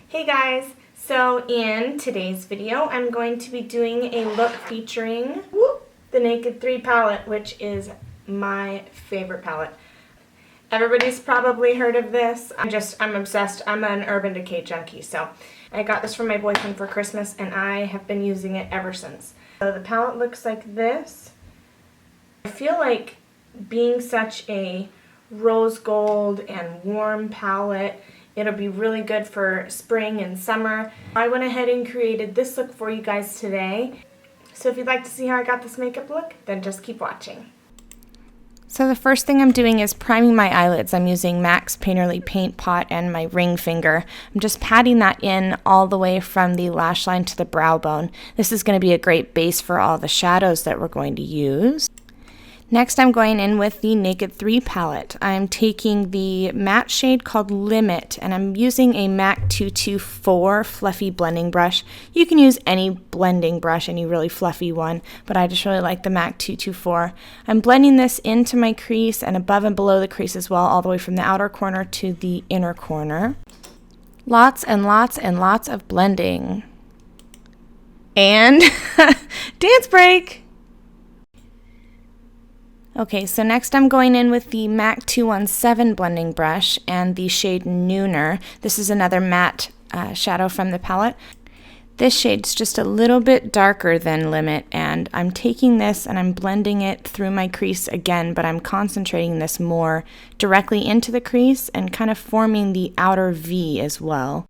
Hey guys, so in today's video I'm going to be doing a look featuring the Naked 3 palette, which is my favorite palette. Everybody's probably heard of this. I'm obsessed. I'm an Urban Decay junkie, so I got this from my boyfriend for Christmas and I have been using it ever since. So the palette looks like this. I feel like being such a rose gold and warm palette, it'll be really good for spring and summer. I went ahead and created this look for you guys today. So if you'd like to see how I got this makeup look, then just keep watching. So the first thing I'm doing is priming my eyelids. I'm using MAC's Painterly Paint Pot and my ring finger. I'm just patting that in all the way from the lash line to the brow bone. This is going to be a great base for all the shadows that we're going to use. Next, I'm going in with the Naked 3 palette. I'm taking the matte shade called Limit, and I'm using a MAC 224 fluffy blending brush. You can use any blending brush, any really fluffy one, but I just really like the MAC 224. I'm blending this into my crease and above and below the crease as well, all the way from the outer corner to the inner corner. Lots and lots and lots of blending. And dance break! Okay, so next I'm going in with the MAC 217 blending brush and the shade Nooner. This is another matte shadow from the palette. This shade's just a little bit darker than Limit, and I'm taking this and I'm blending it through my crease again, but I'm concentrating this more directly into the crease and kind of forming the outer V as well.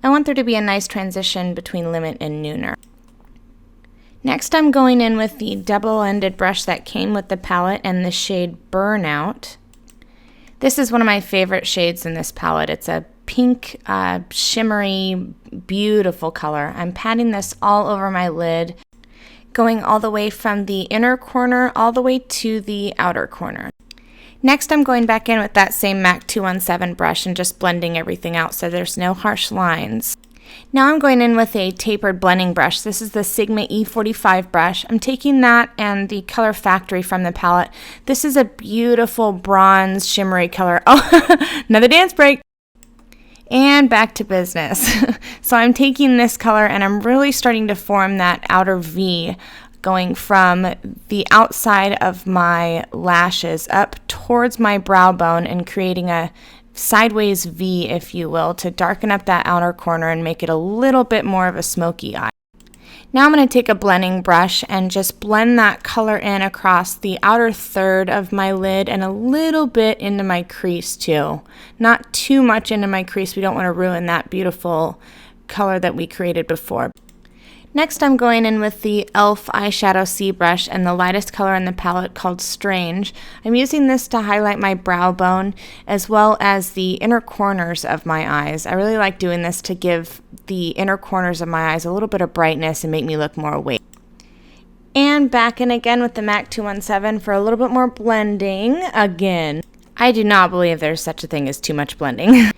I want there to be a nice transition between Limit and Nooner. Next, I'm going in with the double-ended brush that came with the palette and the shade Burnout. This is one of my favorite shades in this palette. It's a pink, shimmery, beautiful color. I'm patting this all over my lid, going all the way from the inner corner all the way to the outer corner. Next, I'm going back in with that same MAC 217 brush and just blending everything out so there's no harsh lines. Now I'm going in with a tapered blending brush. This is the Sigma E45 brush. I'm taking that and the Color Factory from the palette. This is a beautiful bronze shimmery color. Oh, another dance break. And back to business. So I'm taking this color and I'm really starting to form that outer V, going from the outside of my lashes up towards my brow bone and creating a sideways V, if you will, to darken up that outer corner and make it a little bit more of a smoky eye. Now I'm going to take a blending brush and just blend that color in across the outer third of my lid and a little bit into my crease too. Not too much into my crease. We don't want to ruin that beautiful color that we created before. Next, I'm going in with the e.l.f. eyeshadow C brush and the lightest color in the palette called Strange. I'm using this to highlight my brow bone as well as the inner corners of my eyes. I really like doing this to give the inner corners of my eyes a little bit of brightness and make me look more awake. And back in again with the MAC 217 for a little bit more blending again. I do not believe there's such a thing as too much blending.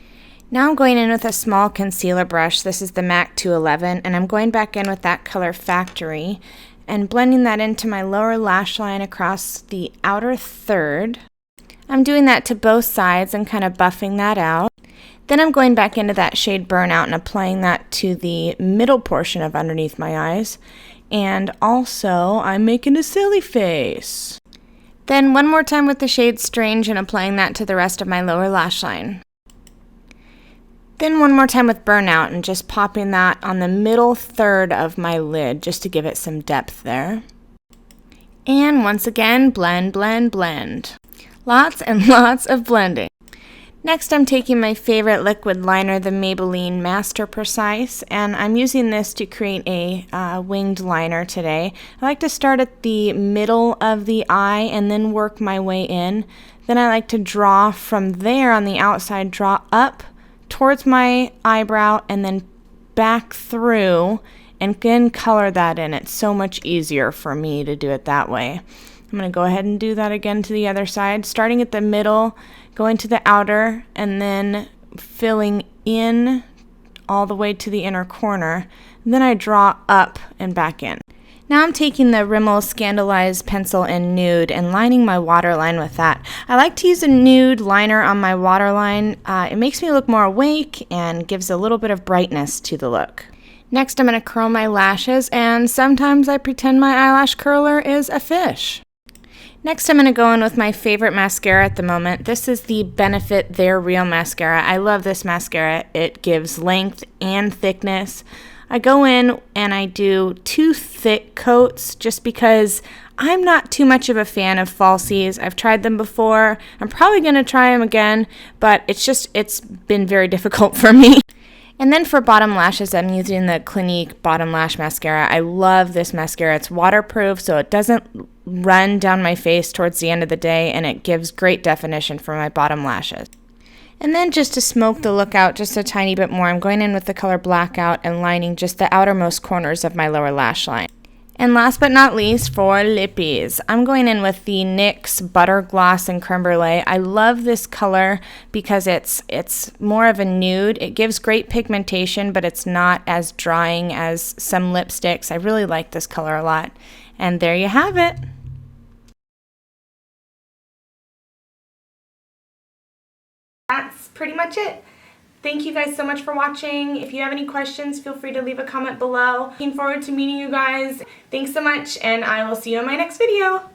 Now I'm going in with a small concealer brush. This is the MAC 211, and I'm going back in with that Color Factory and blending that into my lower lash line across the outer third. I'm doing that to both sides and kind of buffing that out. Then I'm going back into that shade Burnout and applying that to the middle portion of underneath my eyes. And also, I'm making a silly face. Then one more time with the shade Strange and applying that to the rest of my lower lash line. Then one more time with Burnout and just popping that on the middle third of my lid just to give it some depth there. And once again, blend, blend, blend. Lots and lots of blending. Next, I'm taking my favorite liquid liner, the Maybelline Master Precise, and I'm using this to create a winged liner today. I like to start at the middle of the eye and then work my way in. Then I like to draw from there on the outside, draw up towards my eyebrow and then back through and then color that in. It's so much easier for me to do it that way. I'm going to go ahead and do that again to the other side, starting at the middle, going to the outer, and then filling in all the way to the inner corner. And then I draw up and back in. Now I'm taking the Rimmel Scandeleyes pencil in Nude and lining my waterline with that. I like to use a nude liner on my waterline. It makes me look more awake and gives a little bit of brightness to the look. Next I'm going to curl my lashes, and sometimes I pretend my eyelash curler is a fish. Next I'm going to go in with my favorite mascara at the moment. This is the Benefit They're Real mascara. I love this mascara. It gives length and thickness. I go in and I do 2 thick coats just because I'm not too much of a fan of falsies. I've tried them before. I'm probably going to try them again, but it's been very difficult for me. And then for bottom lashes, I'm using the Clinique Bottom Lash Mascara. I love this mascara. It's waterproof, so it doesn't run down my face towards the end of the day, and it gives great definition for my bottom lashes. And then just to smoke the look out just a tiny bit more, I'm going in with the color Blackout and lining just the outermost corners of my lower lash line. And last but not least, for lippies, I'm going in with the NYX Butter Gloss in Crème Brulee. I love this color because it's more of a nude. It gives great pigmentation, but it's not as drying as some lipsticks. I really like this color a lot. And there you have it. That's pretty much it. Thank you guys so much for watching. If you have any questions, feel free to leave a comment below. Looking forward to meeting you guys. Thanks so much, and I will see you in my next video.